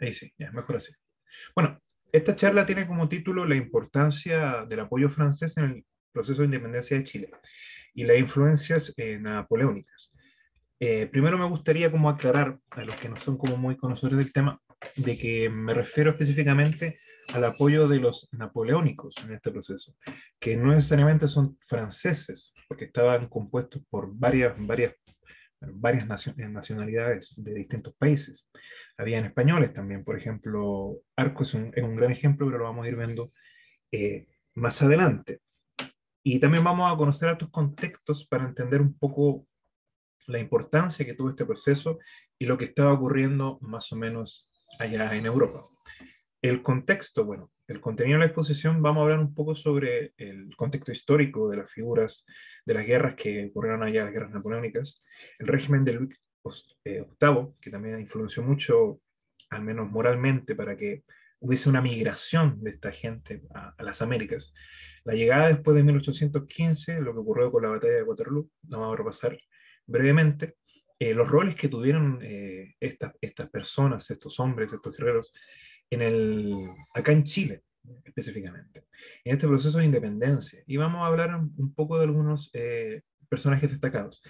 Ahí sí, ya, mejor así. Bueno, esta charla tiene como título la importancia del apoyo francés en el proceso de independencia de Chile y las influencias napoleónicas. Primero me gustaría como aclarar a los que no son como muy conocedores del tema, de que me refiero específicamente al apoyo de los napoleónicos en este proceso, que no necesariamente son franceses, porque estaban compuestos por nacionalidades de distintos países. Habían españoles también, por ejemplo, Arco es un gran ejemplo, pero lo vamos a ir viendo más adelante. Y también vamos a conocer otros contextos para entender un poco la importancia que tuvo este proceso y lo que estaba ocurriendo más o menos allá en Europa. El contexto, bueno, el contenido de la exposición, vamos a hablar un poco sobre el contexto histórico de las figuras de las guerras que ocurrieron allá, las guerras napoleónicas, el régimen de Luis VIII, que también influenció mucho, al menos moralmente, para que hubiese una migración de esta gente a las Américas. La llegada después de 1815, lo que ocurrió con la batalla de Waterloo, no vamos a repasar brevemente, los roles que tuvieron estas personas, estos hombres, estos guerreros, acá en Chile específicamente, en este proceso de independencia. Y vamos a hablar un poco de algunos personajes destacados.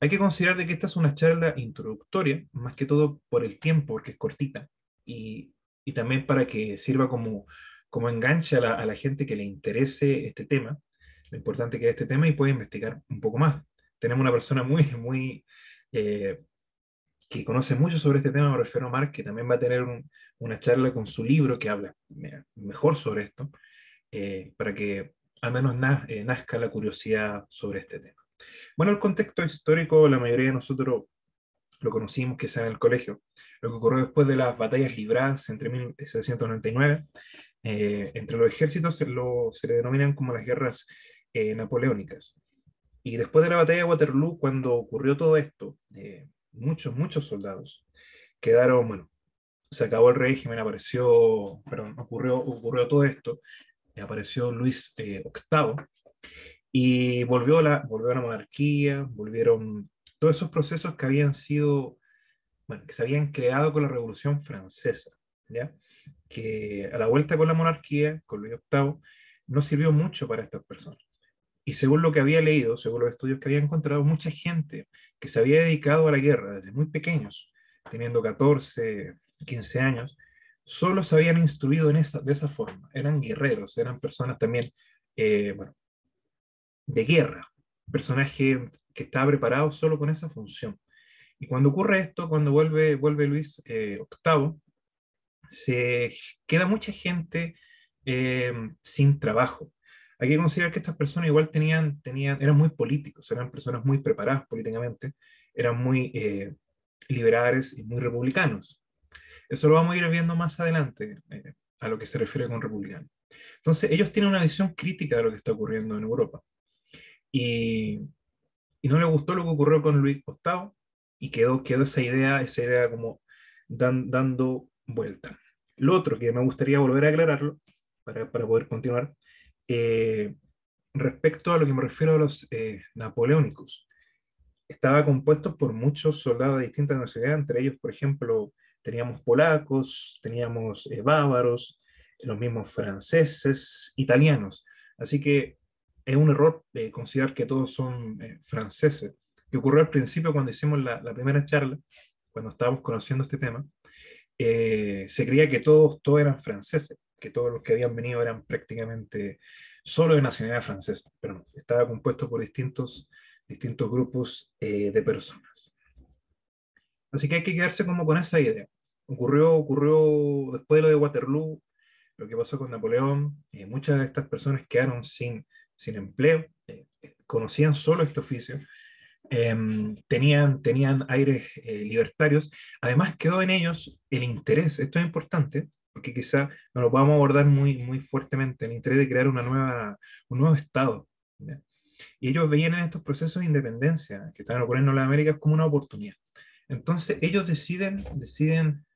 Hay que considerar de que esta es una charla introductoria, más que todo por el tiempo, porque es cortita, y, y también para que sirva como enganche a la gente que le interese este tema, lo importante que es este tema, y puede investigar un poco más. Tenemos una persona eh, que conoce mucho sobre este tema, me refiero a Mark, que también va a tener una charla con su libro que habla mejor sobre esto, para que al menos nazca la curiosidad sobre este tema. Bueno, el contexto histórico, la mayoría de nosotros lo conocimos que sea en el colegio, lo que ocurrió después de las batallas libradas entre 1799, entre los ejércitos se le denominan como las guerras napoleónicas. Y después de la batalla de Waterloo, cuando ocurrió todo esto, muchos soldados quedaron, bueno, se acabó el régimen, perdón, ocurrió todo esto, apareció Luis VIII y volvió la monarquía, volvieron todos esos procesos que habían sido, bueno, que se habían creado con la Revolución Francesa, ¿ya? Que a la vuelta con la monarquía, con Luis VIII, no sirvió mucho para estas personas. Y según lo que había leído, según los estudios que había encontrado, mucha gente que se había dedicado a la guerra desde muy pequeños, teniendo 14, 15 años, solo se habían instruido de esa forma. Eran guerreros, eran personas también, bueno, de guerra, personaje que estaba preparado solo con esa función. Y cuando ocurre esto, cuando vuelve Luis VIII, se queda mucha gente sin trabajo. Hay que considerar que estas personas igual eran muy políticos, eran personas muy preparadas políticamente, eran muy liberales y muy republicanos. Eso lo vamos a ir viendo más adelante, a lo que se refiere con republicano. Entonces, ellos tienen una visión crítica de lo que está ocurriendo en Europa. Y, y no les gustó lo que ocurrió con Luis VIII y quedó esa idea como dando vuelta. Lo otro que me gustaría volver a aclararlo para poder continuar, eh, respecto a lo que me refiero a los napoleónicos. Estaba compuesto por muchos soldados de distintas nacionalidades, entre ellos, por ejemplo, teníamos polacos, teníamos bávaros, los mismos franceses, italianos. Así que es un error considerar que todos son franceses, que ocurrió al principio cuando hicimos la primera charla, cuando estábamos conociendo este tema. Se creía que todos eran franceses, que todos los que habían venido eran prácticamente solo de nacionalidad francesa, pero no, estaba compuesto por distintos grupos de personas. Así que hay que quedarse como con esa idea. Ocurrió después de lo de Waterloo, lo que pasó con Napoleón, muchas de estas personas quedaron sin empleo, conocían solo este oficio, tenían aires libertarios. Además, quedó en ellos el interés, esto es importante, porque quizá no lo podamos abordar muy fuertemente, el interés de crear un nuevo Estado. ¿Ya? Y ellos veían en estos procesos de independencia que estaban ocurriendo en las Américas como una oportunidad. Entonces, ellos deciden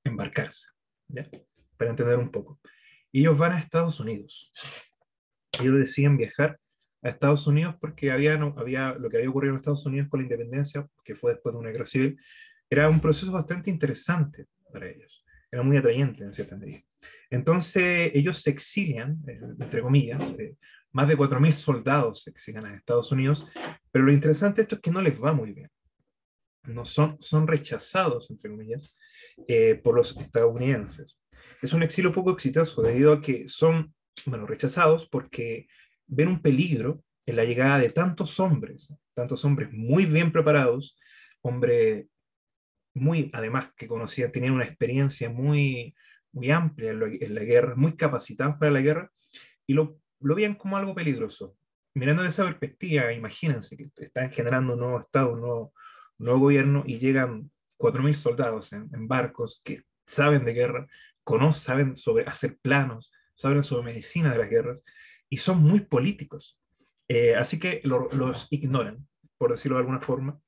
embarcarse, ¿ya? Para entender un poco. Y ellos van a Estados Unidos. Ellos deciden viajar a Estados Unidos porque lo que había ocurrido en Estados Unidos con la independencia, que fue después de una guerra civil, era un proceso bastante interesante para ellos. era muy atrayente en cierta medida. Entonces ellos se exilian, entre comillas, más de 4.000 soldados se exilian a Estados Unidos, pero lo interesante de esto es que no les va muy bien. No son rechazados, entre comillas, por los estadounidenses. Es un exilio poco exitoso debido a que son, bueno, rechazados porque ven un peligro en la llegada de tantos hombres muy bien preparados, hombres muy, además que conocían, tenían una experiencia muy amplia en la guerra, muy capacitados para la guerra, y lo veían como algo peligroso. Mirando desde esa perspectiva, imagínense que están generando un nuevo Estado, un nuevo gobierno, y llegan 4.000 soldados en barcos que saben de guerra, saben sobre hacer planos, saben sobre medicina de las guerras, y son muy políticos. Así que los ignoran, por decirlo de alguna forma.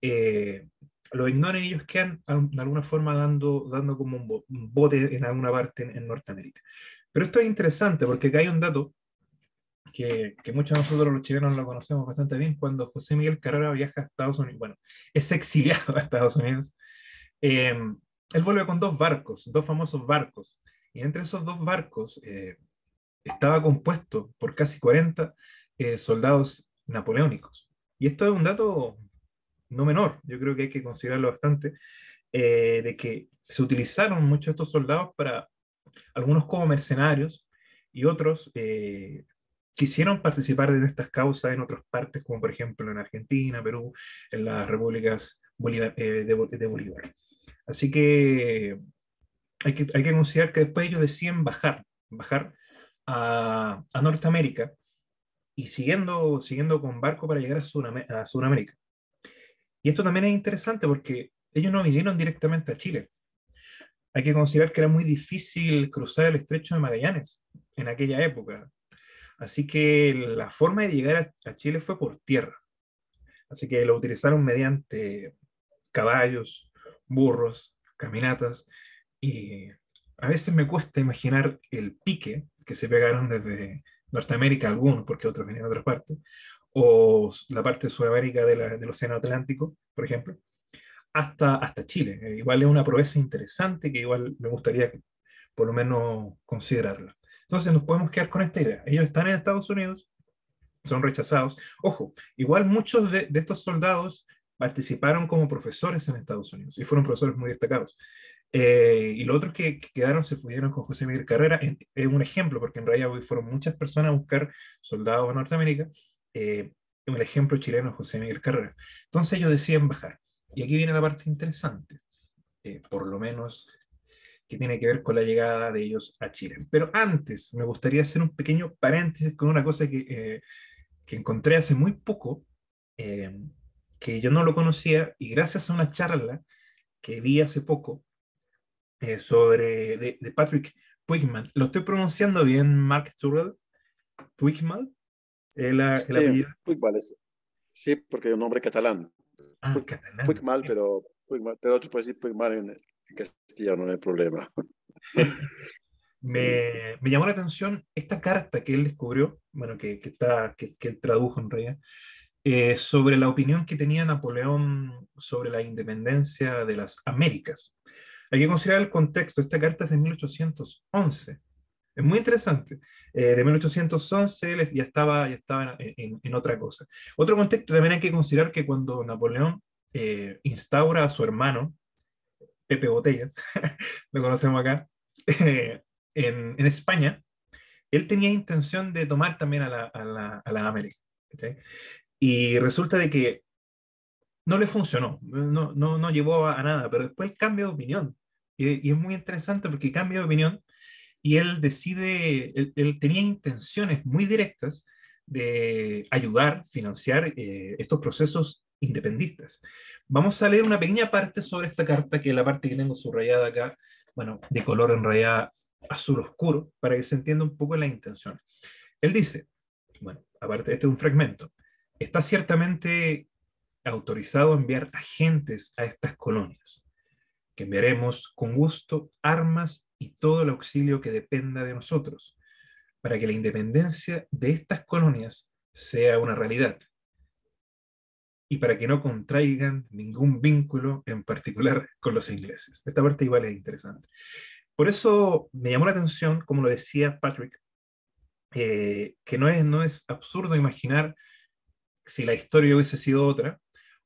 eh, lo ignoran y ellos quedan de alguna forma dando como un bote en alguna parte en Norteamérica. Pero esto es interesante porque acá hay un dato que muchos de nosotros los chilenos lo conocemos bastante bien. Cuando José Miguel Carrera viaja a Estados Unidos, bueno, es exiliado a Estados Unidos, eh, él vuelve con dos barcos, dos famosos barcos, y entre esos dos barcos estaba compuesto por casi 40 soldados napoleónicos. Y esto es un dato no menor, yo creo que hay que considerarlo bastante, de que se utilizaron muchos de estos soldados para algunos como mercenarios y otros quisieron participar de estas causas en otras partes, como por ejemplo en Argentina, Perú, en las repúblicas de Bolívar. Así que hay que considerar que después ellos deciden bajar a Norteamérica y siguiendo con barco para llegar a Sudamérica. Y esto también es interesante porque ellos no vinieron directamente a Chile. Hay que considerar que era muy difícil cruzar el estrecho de Magallanes en aquella época. Así que la forma de llegar a Chile fue por tierra. Así que lo utilizaron mediante caballos, burros, caminatas. Y a veces me cuesta imaginar el pique que se pegaron desde Norteamérica, algunos, porque otros venían de otras partes, o la parte de Sudamérica del Océano Atlántico, por ejemplo, hasta Chile. Igual es una proeza interesante que igual me gustaría por lo menos considerarla. Entonces nos podemos quedar con esta idea. Ellos están en Estados Unidos, son rechazados. Ojo, igual muchos de estos soldados participaron como profesores en Estados Unidos y fueron profesores muy destacados. Y los otros que quedaron se fueron con José Miguel Carrera. Es un ejemplo, porque en realidad hoy fueron muchas personas a buscar soldados en Norteamérica. El ejemplo chileno es José Miguel Carrera. Entonces ellos deciden bajar. Y aquí viene la parte interesante, por lo menos que tiene que ver con la llegada de ellos a Chile. Pero antes me gustaría hacer un pequeño paréntesis con una cosa que encontré hace muy poco, eh, que yo no lo conocía, y gracias a una charla que vi hace poco de Patrick Puigman. ¿Lo estoy pronunciando bien, Mark Turrell? Puigman, el Sí, apellido. Puigmal es, sí, porque es un nombre catalán. Ah, Puig, catalán. Puigmal, pero tú puedes decir Puigmal en castellano, no hay problema. Sí, Me llamó la atención esta carta que él descubrió, bueno, que él tradujo en realidad, sobre la opinión que tenía Napoleón sobre la independencia de las Américas. Hay que considerar el contexto. Esta carta es de 1811. Es muy interesante. De 1811 él ya estaba en otra cosa. Otro contexto también hay que considerar que cuando Napoleón instaura a su hermano, Pepe Botellas, lo conocemos acá, en España, él tenía intención de tomar también a la América. ¿Cachai? Y resulta de que no le funcionó, no llevó a nada, pero después cambia de opinión. Y es muy interesante porque cambia de opinión y él tenía intenciones muy directas de ayudar, financiar estos procesos independistas. Vamos a leer una pequeña parte sobre esta carta, que es la parte que tengo subrayada acá, bueno, de color en realidad azul oscuro, para que se entienda un poco la intención. Él dice, bueno, aparte, este es un fragmento, está ciertamente autorizado a enviar agentes a estas colonias, que enviaremos con gusto armas y todo el auxilio que dependa de nosotros, para que la independencia de estas colonias sea una realidad. y para que no contraigan ningún vínculo en particular con los ingleses. Esta parte igual es interesante. Por eso me llamó la atención, como lo decía Patrick, que no es absurdo imaginar, si la historia hubiese sido otra,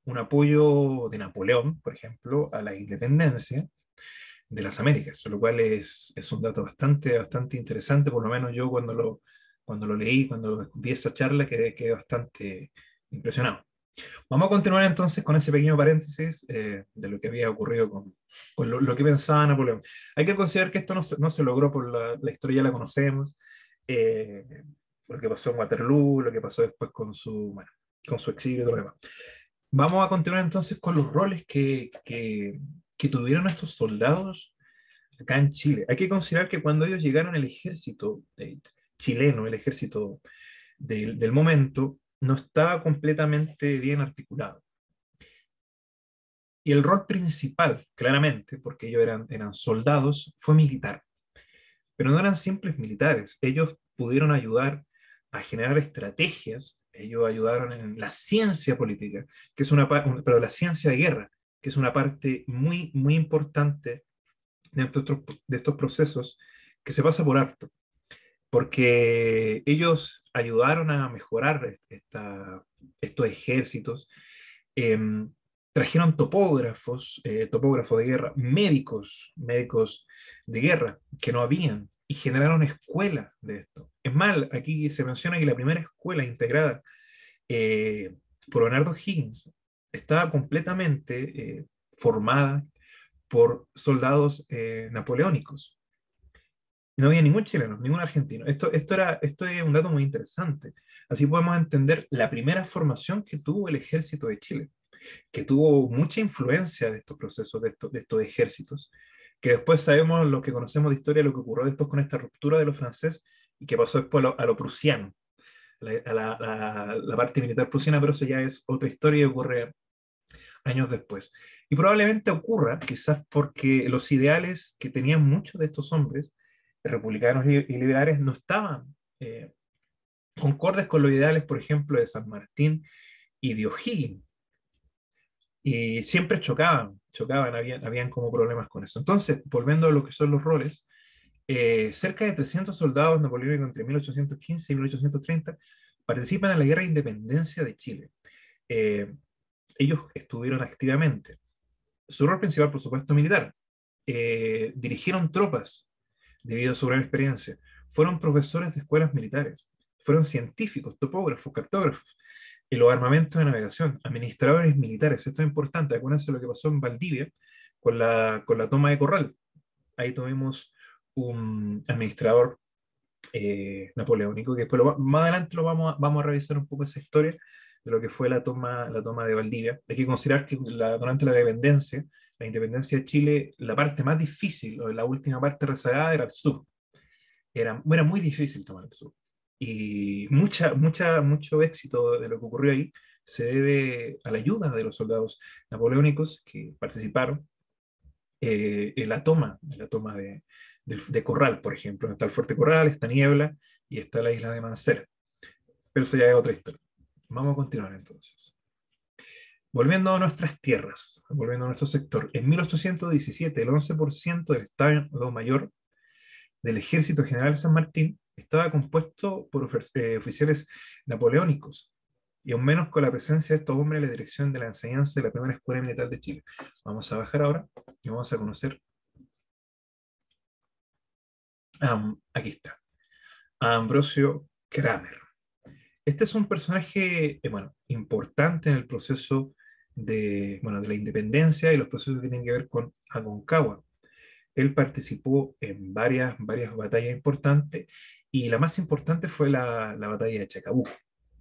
un apoyo de Napoleón, por ejemplo, a la independencia de las Américas, lo cual es un dato bastante interesante. Por lo menos yo cuando lo leí, cuando vi esa charla, quedé bastante impresionado. Vamos a continuar entonces con ese pequeño paréntesis de lo que había ocurrido con lo que pensaba Napoleón. Hay que considerar que esto no se logró por la historia, ya la conocemos, eh, lo que pasó en Waterloo, lo que pasó después bueno, con su exilio y todo lo demás. Vamos a continuar entonces con los roles que tuvieron estos soldados acá en Chile. Hay que considerar que cuando ellos llegaron al ejército chileno, el ejército del momento, no estaba completamente bien articulado. Y el rol principal, claramente, porque ellos eran soldados, fue militar. Pero no eran simples militares. Ellos pudieron ayudar a generar estrategias, ellos ayudaron en la ciencia política, que es pero la ciencia de guerra, que es una parte muy importante de estos procesos que se pasa por alto, porque ellos ayudaron a mejorar estos ejércitos, eh, trajeron topógrafos de guerra, médicos de guerra que no habían, y generaron escuelas de esto. Es más, aquí se menciona que la primera escuela integrada eh, por Leonardo Higgins estaba completamente formada por soldados napoleónicos. No había ningún chileno, ningún argentino. Esto es un dato muy interesante. Así podemos entender la primera formación que tuvo el ejército de Chile, que tuvo mucha influencia de estos procesos, de estos ejércitos, que después sabemos lo que conocemos de historia, lo que ocurrió después con esta ruptura de los franceses y que pasó después a lo prusiano, la parte militar prusiana, pero eso ya es otra historia y ocurre años después. Y probablemente ocurra, quizás porque los ideales que tenían muchos de estos hombres, republicanos y liberales, no estaban concordes con los ideales, por ejemplo, de San Martín y de O'Higgins. Y siempre chocaban, habían como problemas con eso. Entonces, volviendo a lo que son los roles, cerca de 300 soldados napoleónicos entre 1815 y 1830 participan en la Guerra de Independencia de Chile. Eh, Ellos estuvieron activamente. Su rol principal, por supuesto, militar. Dirigieron tropas debido a su gran experiencia. Fueron profesores de escuelas militares. Fueron científicos, topógrafos, cartógrafos. Y los armamentos de navegación, administradores militares. Esto es importante. Acuérdense lo que pasó en Valdivia con la toma de Corral. Ahí tuvimos un administrador napoleónico, que después más adelante vamos a revisar un poco esa historia de lo que fue la toma de Valdivia. Hay que considerar que durante la independencia de Chile, la parte más difícil, o la última parte rezagada, era el sur. Era muy difícil tomar el sur. Y mucho éxito de lo que ocurrió ahí se debe a la ayuda de los soldados napoleónicos que participaron en la toma de Corral, por ejemplo. Está el Fuerte Corral, está Niebla y está la isla de Mancera. Pero eso ya es otra historia. Vamos a continuar entonces. Volviendo a nuestras tierras, volviendo a nuestro sector, en 1817 el 11% del Estado Mayor del Ejército General San Martín estaba compuesto por oficiales napoleónicos, y aún menos con la presencia de estos hombres en la dirección de la enseñanza de la primera escuela militar de Chile. Vamos a bajar ahora y vamos a conocer. Aquí está. A Ambrosio Kramer. Este es un personaje bueno, importante en el proceso de la independencia y los procesos que tienen que ver con Aconcagua. Él participó en varias batallas importantes, y la más importante fue la batalla de Chacabuco,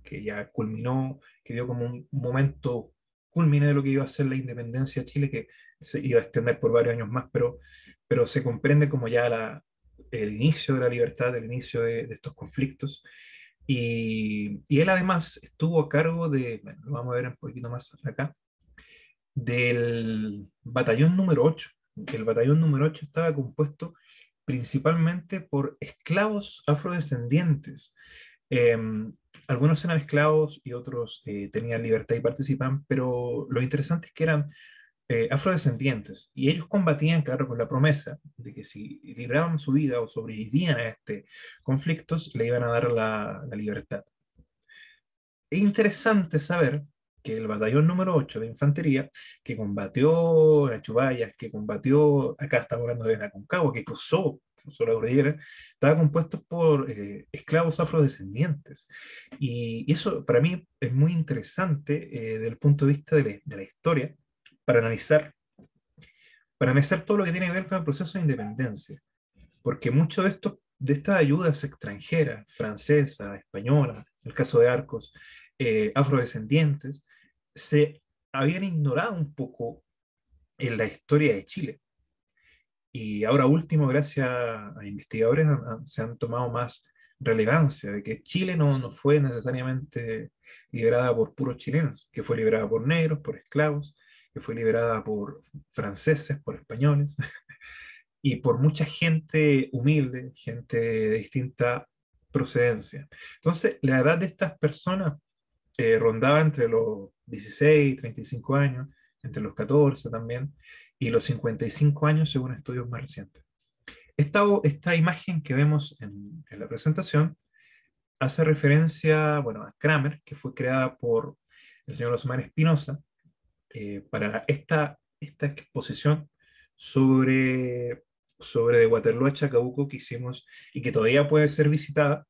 que ya culminó, que dio como un momento culmine de lo que iba a ser la independencia de Chile, que se iba a extender por varios años más, pero se comprende como ya el inicio de la libertad, el inicio de estos conflictos. Y él además estuvo a cargo bueno, lo vamos a ver un poquito más acá, del batallón número 8. El batallón número 8 estaba compuesto principalmente por esclavos afrodescendientes, Algunos eran esclavos y otros tenían libertad y participaban, pero lo interesante es que eran afrodescendientes, y ellos combatían, claro, con la promesa de que si libraban su vida o sobrevivían a este conflictos, le iban a dar la libertad. Es interesante saber que el batallón número 8 de infantería, que combatió en Achubayas, que combatió, acá estamos hablando de Aconcagua, cruzó la cordillera, estaba compuesto por esclavos afrodescendientes. Y eso para mí es muy interesante desde el punto de vista de la historia, para analizar, para analizar todo lo que tiene que ver con el proceso de independencia, porque mucho de estas ayudas extranjeras, francesa, española, en el caso de Arcos, afrodescendientes, se habían ignorado un poco en la historia de Chile. Y ahora último, gracias a investigadores, se han tomado más relevancia de que Chile no fue necesariamente liberada por puros chilenos, que fue liberada por negros, por esclavos, que fue liberada por franceses, por españoles, y por mucha gente humilde, gente de distinta procedencia. Entonces, la edad de estas personas rondaba entre los 16, 35 años, entre los 14 también, y los 55 años según estudios más recientes. Esta imagen que vemos en la presentación hace referencia, bueno, a Kramer, que fue creada por el señor Osmar Espinosa para esta exposición sobre de Waterloo a Chacabuco que hicimos y que todavía puede ser visitada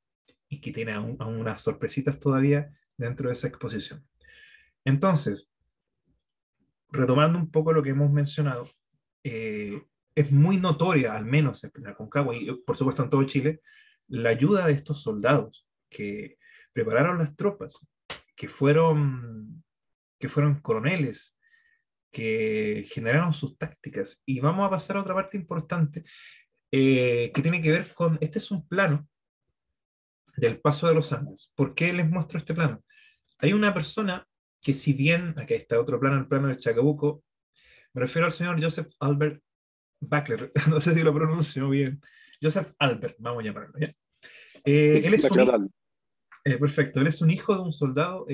y que tiene aún unas sorpresitas todavía dentro de esa exposición. Entonces, retomando un poco lo que hemos mencionado, es muy notoria, al menos en la Aconcagua y por supuesto en todo Chile, la ayuda de estos soldados que prepararon las tropas, que fueron, que fueron coroneles, que generaron sus tácticas. Y vamos a pasar a otra parte importante que tiene que ver con, este es un plano del Paso de los Andes. ¿Por qué les muestro este plano? Hay una persona que si bien, acá está otro plano, el plano del Chacabuco, me refiero al señor Joseph Albert Bachelor, no sé si lo pronuncio bien, Joseph Albert, vamos a llamarlo, ¿ya? Él es un, Baclaran. perfecto, él es un hijo de un soldado,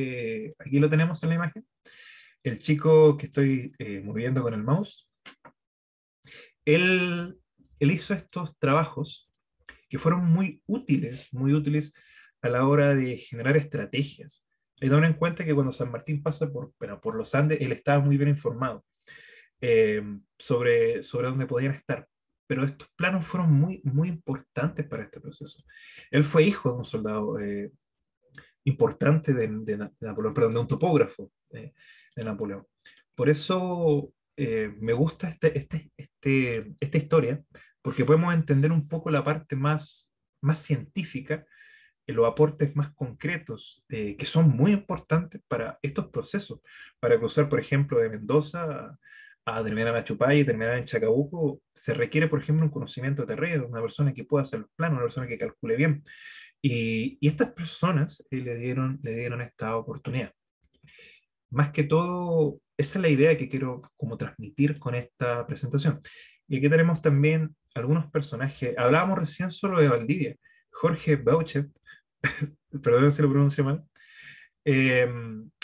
aquí lo tenemos en la imagen, el chico que estoy moviendo con el mouse, él, él hizo estos trabajos que fueron muy útiles a la hora de generar estrategias. Hay que tener en cuenta que cuando San Martín pasa por los Andes, él estaba muy bien informado sobre dónde podían estar. Pero estos planos fueron muy importantes para este proceso. Él fue hijo de un soldado importante de Napoleón, perdón, de un topógrafo de Napoleón. Por eso me gusta esta historia, porque podemos entender un poco la parte más científica, los aportes más concretos, que son muy importantes para estos procesos. Para cruzar, por ejemplo, de Mendoza a terminar en Achupay y terminar en Chacabuco, se requiere, por ejemplo, un conocimiento de terreno, una persona que pueda hacer los planos, una persona que calcule bien. Y estas personas le dieron esta oportunidad. Más que todo, esa es la idea que quiero como transmitir con esta presentación. Y aquí tenemos también algunos personajes. Hablábamos recién solo de Valdivia. Jorge Bauchet, perdón si lo pronuncio mal, eh,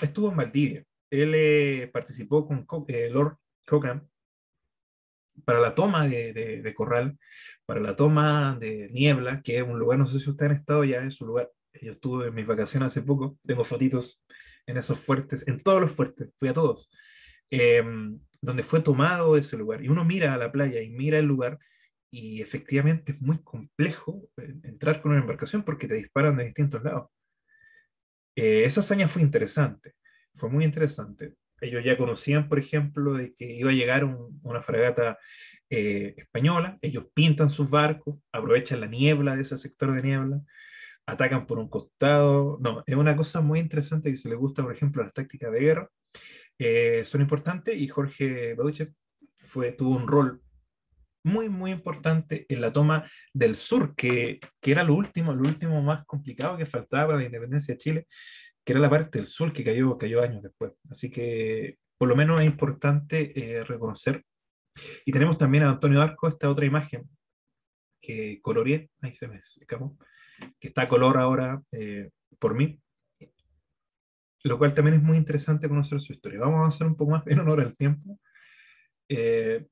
estuvo en Valdivia. Él participó con Lord Cochrane para la toma de Corral, para la toma de Niebla, que es un lugar, no sé si ustedes han estado ya en su lugar. Yo estuve en mis vacaciones hace poco, tengo fotitos en esos fuertes, en todos los fuertes, fui a todos, eh, donde fue tomado ese lugar. Y uno mira a la playa y mira el lugar, y efectivamente es muy complejo entrar con una embarcación porque te disparan de distintos lados. Esa hazaña fue interesante, fue muy interesante. Ellos ya conocían, por ejemplo, de que iba a llegar una fragata española, ellos pintan sus barcos, aprovechan la niebla de ese sector de niebla, atacan por un costado. No, es una cosa muy interesante que se le gusta, por ejemplo, las tácticas de guerra, son importantes y Jorge Bauchet tuvo un rol muy importante en la toma del sur, que era lo último más complicado que faltaba para la independencia de Chile, que era la parte del sur que cayó años después. Así que por lo menos es importante reconocer. Y tenemos también a Antonio Arco, esta otra imagen que coloreé, ahí se me escapó, que está a color ahora, por mí, lo cual también es muy interesante conocer su historia. Vamos a avanzar un poco más en honor al tiempo, eh,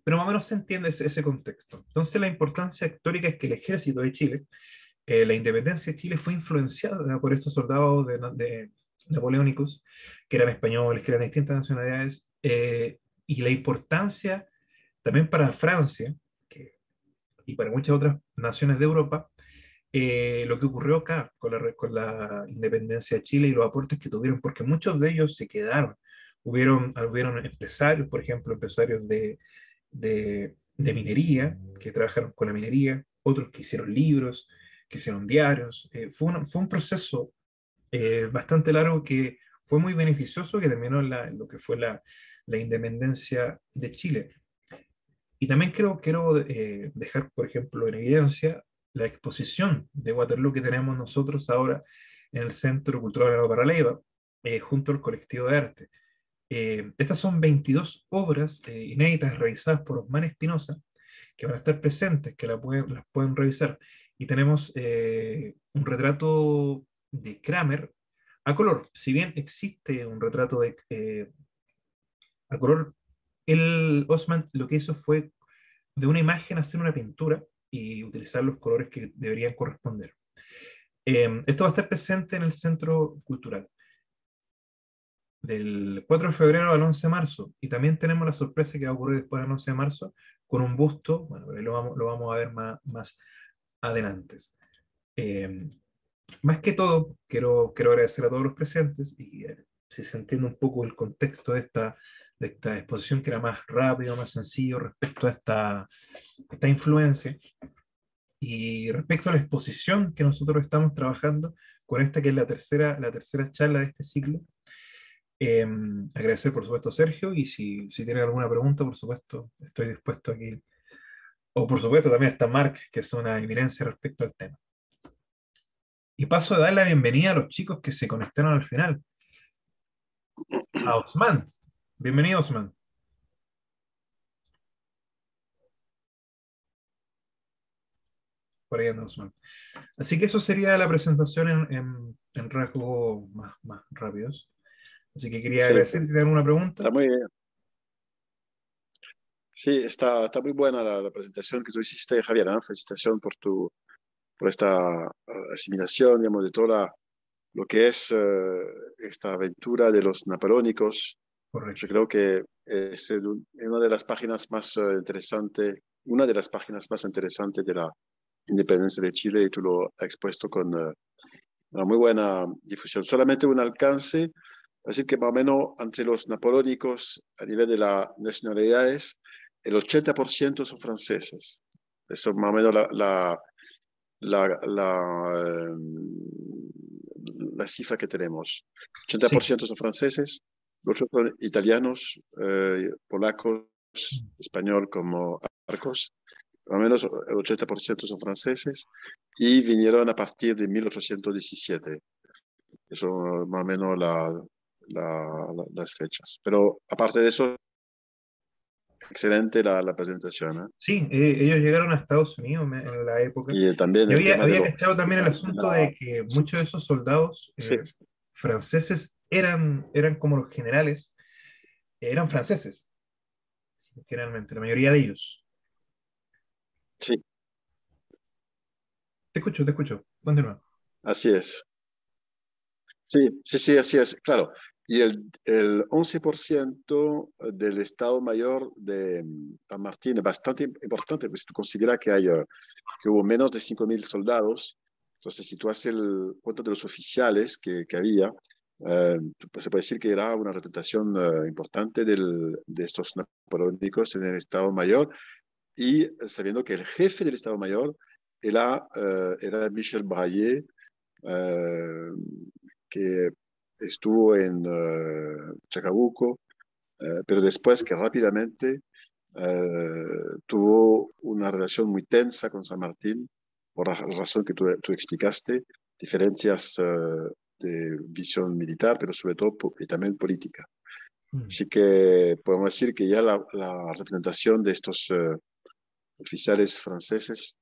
pero más o menos se entiende ese contexto. Entonces, la importancia histórica es que el ejército de Chile, la independencia de Chile fue influenciada por estos soldados de napoleónicos, que eran españoles, que eran de distintas nacionalidades, y la importancia también para Francia y para muchas otras naciones de Europa, lo que ocurrió acá con la independencia de Chile y los aportes que tuvieron, porque muchos de ellos se quedaron. Hubieron empresarios, por ejemplo, empresarios de minería, que trabajaron con la minería, otros que hicieron libros, que hicieron diarios. Fue un proceso bastante largo que fue muy beneficioso, que terminó en lo que fue la independencia de Chile. Y también quiero dejar, por ejemplo, en evidencia la exposición de Waterloo que tenemos nosotros ahora en el Centro Cultural de la Ópera Leiva, junto al colectivo de arte. Estas son 22 obras inéditas realizadas por Osman Espinosa, que van a estar presentes, que las pueden revisar. Y tenemos un retrato de Kramer a color. Si bien existe un retrato a color, el Osman lo que hizo fue de una imagen hacer una pintura y utilizar los colores que deberían corresponder. Esto va a estar presente en el Centro Cultural del 4 de febrero al 11 de marzo. Y también tenemos la sorpresa que va a ocurrir después del 11 de marzo con un busto, bueno, lo vamos a ver más adelante. Eh, Más que todo, quiero agradecer a todos los presentes y si se entiende un poco el contexto de esta exposición, que era más rápido, más sencillo respecto a esta influencia. Y respecto a la exposición que nosotros estamos trabajando con esta que es la tercera charla de este ciclo, eh, agradecer por supuesto a Sergio y si tienen alguna pregunta, por supuesto, estoy dispuesto aquí. O por supuesto también está Mark, que es una eminencia respecto al tema. Y paso a dar la bienvenida a los chicos que se conectaron al final. A Osman. Bienvenido, Osman. Por ahí anda Osman. Así que eso sería la presentación en rasgos más rápidos. Así que quería Sí, agradecer si tienen alguna pregunta. está muy, sí, está muy buena la presentación que tú hiciste, Javier, ¿no? Felicitación por esta asimilación, digamos, de toda lo que es esta aventura de los napoleónicos. Yo Correcto. creo que es una de las páginas más interesantes, una de las páginas más interesantes de la independencia de Chile y tú lo has expuesto con una muy buena difusión. Solamente un alcance, así que más o menos entre los napoleónicos a nivel de las nacionalidades, el 80% son franceses. Eso es más o menos la, la, eh, la cifra que tenemos. Sí. 80% son franceses, los otros son italianos, polacos, español como arcos, más o menos el 80% son franceses y vinieron a partir de 1817. Eso más o menos las fechas. Pero aparte de eso, excelente la presentación, ¿eh? Sí, ellos llegaron a Estados Unidos en la época. Y también Y el tema había cachado también el asunto la, de que muchos de esos soldados sí, franceses eran como los generales, eran franceses, generalmente, la mayoría de ellos. sí, Te escucho, continúa. así es. Sí, así es, claro. Y el 11% del Estado Mayor de San Martín es bastante importante, pues si tú consideras que hubo menos de 5.000 soldados, entonces si tú haces el cuento de los oficiales que había, se puede decir que era una representación importante de estos napoleónicos en el Estado Mayor, y sabiendo que el jefe del Estado Mayor era Michel Braillé, eh, que estuvo en Chacabuco, pero después que rápidamente tuvo una relación muy tensa con San Martín, por la razón que tú explicaste, diferencias de visión militar, pero sobre todo y también política. Mm. Así que podemos decir que ya la representación de estos oficiales franceses,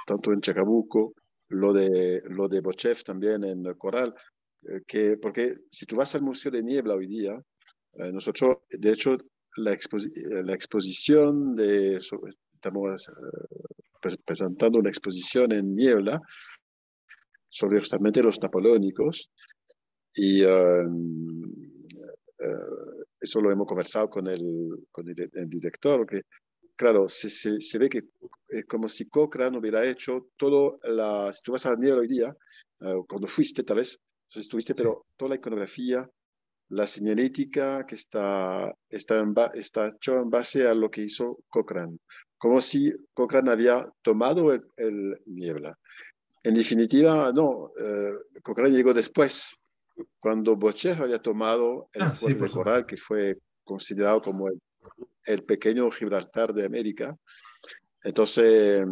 tanto en Chacabuco lo de Bochev también en Coral, porque si tú vas al Museo de Niebla hoy día, nosotros, de hecho, la exposición estamos presentando una exposición en Niebla sobre justamente los napoleónicos y eso lo hemos conversado con el director, que claro, se ve que es como si Cochrane hubiera hecho si tú vas a la Niebla hoy día, cuando fuiste tal vez, entonces estuviste, Sí. pero toda la iconografía, la señalética que está hecho en base a lo que hizo Cochrane, como si Cochrane había tomado el Niebla. En definitiva, no, Cochrane llegó después, cuando Bochev había tomado el Ah, sí, fuerte por de supuesto. Coral, que fue considerado como el pequeño Gibraltar de América. Entonces,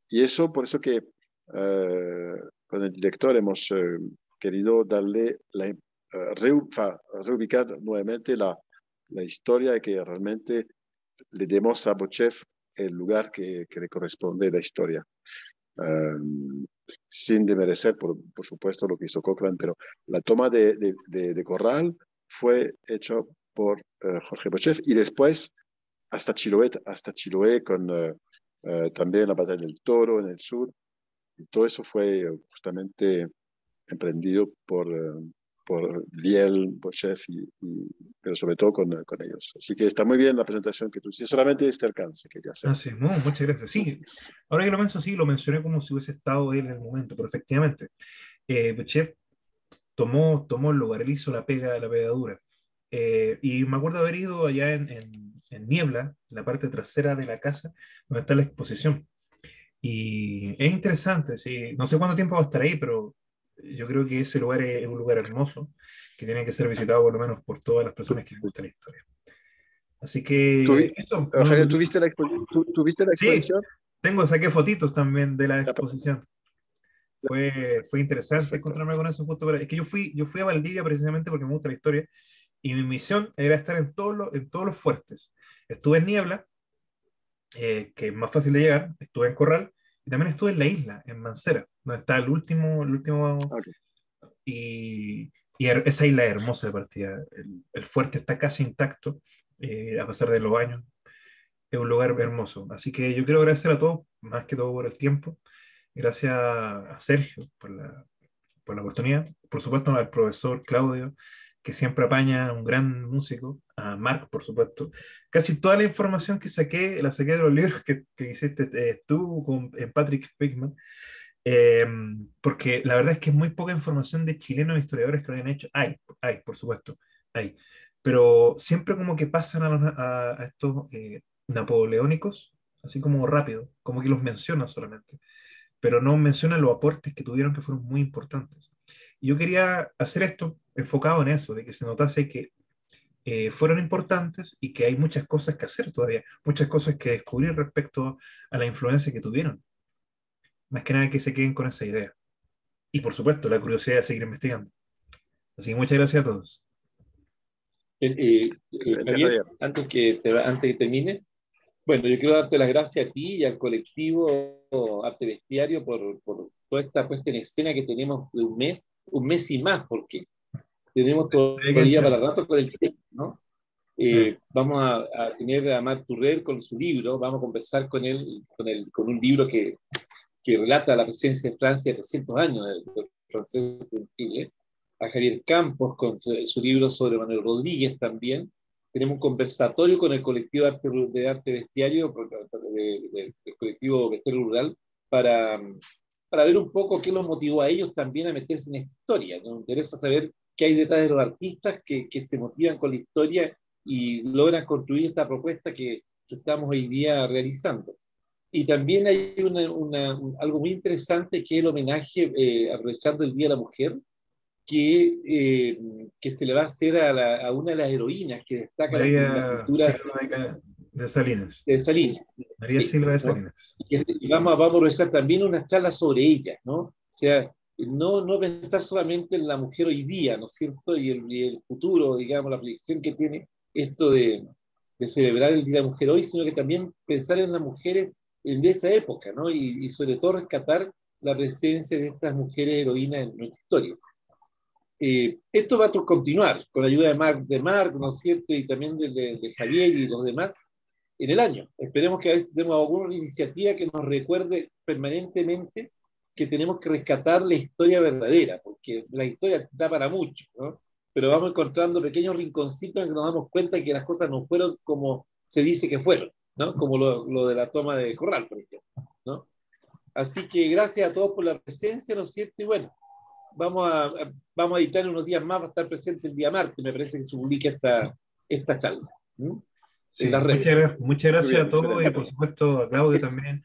y eso por eso que con el director hemos querido darle reubicar nuevamente la historia y que realmente le demos a Bochev el lugar que le corresponde de la historia. Sin demerecer, por supuesto, lo que hizo Cochrane, pero la toma de Corral fue hecha por Jorge Bochev y después hasta Chiloé con también la batalla del Toro en el sur, y todo eso fue justamente emprendido por Viel, Bochev, pero sobre todo con ellos. Así que está muy bien la presentación que tú hiciste, solamente este alcance quería hacer. Ah, sí, no, muchas gracias. Sí, ahora que lo menciono, sí, lo mencioné como si hubiese estado él en el momento, pero efectivamente, Chef tomó el lugar, él hizo la pega dura. Y me acuerdo haber ido allá en Niebla, en la parte trasera de la casa, donde está la exposición. Y es interesante, sí. No sé cuánto tiempo va a estar ahí, pero yo creo que ese lugar es un lugar hermoso, que tiene que ser visitado por lo menos por todas las personas que les gusta la historia. Así que eso, Javier, ¿tú viste la sí, exposición? saqué fotitos también de la Ah, exposición. Fue interesante perfecto. encontrarme con eso justo, pero es que yo fui a Valdivia precisamente porque me gusta la historia y mi misión era estar en todos los fuertes. Estuve en Niebla, que es más fácil de llegar, estuve en Corral y también estuve en la isla, en Mancera, donde está el último, Okay. esa isla es hermosa de partida. El fuerte está casi intacto, a pesar de los años. Es un lugar hermoso. Así que yo quiero agradecer a todos, más que todo por el tiempo. Gracias a Sergio por la oportunidad. Por supuesto, al profesor Claudio, que siempre apaña, un gran músico. A Marc, por supuesto. Casi toda la información que saqué, la saqué de los libros que hiciste tú con Patrick Pickman. Eh, Porque la verdad es que es muy poca información de chilenos historiadores que lo hayan hecho. Hay, por supuesto, hay. Pero siempre como que pasan a estos napoleónicos, así como rápido, como que los mencionan solamente, pero no mencionan los aportes que tuvieron que fueron muy importantes. Y yo quería hacer esto enfocado en eso, de que se notase que fueron importantes y que hay muchas cosas que hacer todavía, muchas cosas que descubrir respecto a la influencia que tuvieron. Más que nada que se queden con esa idea. Y por supuesto, la curiosidad de seguir investigando. Así que muchas gracias a todos. Excelente, Javier, Javier. antes que termines, bueno, yo quiero darte las gracias a ti y al colectivo Arte Bestiario por toda esta puesta en escena que tenemos de un mes y más, porque tenemos Estoy aquí en todavía para Chile. rato con el tema, ¿no? Mm. Vamos a tener a Marc Turrell con su libro, vamos a conversar con un libro que relata la presencia de Francia de 300 años del francés en Chile, a Javier Campos con su libro sobre Manuel Rodríguez también. Tenemos un conversatorio con el colectivo de arte bestiario, del colectivo Bestiario Rural, para, para ver un poco qué los motivó a ellos también a meterse en esta historia. Nos interesa saber qué hay detrás de los artistas que se motivan con la historia y logran construir esta propuesta que estamos hoy día realizando. Y también hay algo muy interesante que es el homenaje, aprovechando el Día de la Mujer, que se le va a hacer a una de las heroínas que destaca la María pintura Silva de Salinas. de Salinas. María Sí, Silva de ¿no? Salinas. Y vamos a realizar también una charla sobre ella, ¿no? O sea, no pensar solamente en la mujer hoy día, ¿no es cierto? Y el futuro, digamos, la proyección que tiene esto de celebrar el Día de la Mujer hoy, sino que también pensar en las mujeres de esa época, ¿no? Y sobre todo rescatar la presencia de estas mujeres heroínas en nuestra historia. Esto va a continuar con la ayuda de Marc, ¿no es cierto? Y también de Javier y los demás en el año. Esperemos que a veces tenemos alguna iniciativa que nos recuerde permanentemente que tenemos que rescatar la historia verdadera, porque la historia da para mucho, ¿no? Pero vamos encontrando pequeños rinconcitos en que nos damos cuenta que las cosas no fueron como se dice que fueron, ¿no? Como lo de la toma de Corral, por ejemplo, ¿no? Así que gracias a todos por la presencia, ¿no es cierto? Y bueno, vamos a editar unos días más, va a estar presente el día martes, me parece que se publica esta charla. Sí, En las redes. muchas Muy gracias bien, a todos y excelente. por supuesto a Claudio también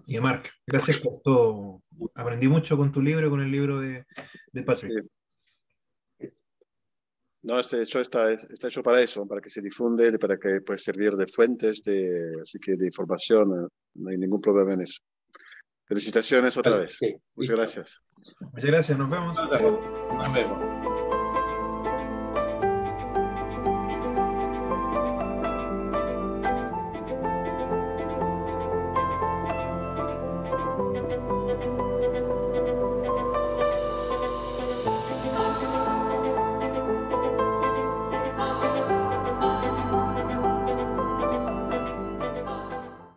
y a Marc. Gracias por todo. Aprendí mucho con tu libro y con el libro de Patrick. Sí. No, este hecho está hecho para eso, para que se difunde, para que pueda servir de fuentes, así que de información, no hay ningún problema en eso. Felicitaciones otra vez. Sí, Muchas listo. gracias. Muchas gracias, nos vemos. Nos vemos.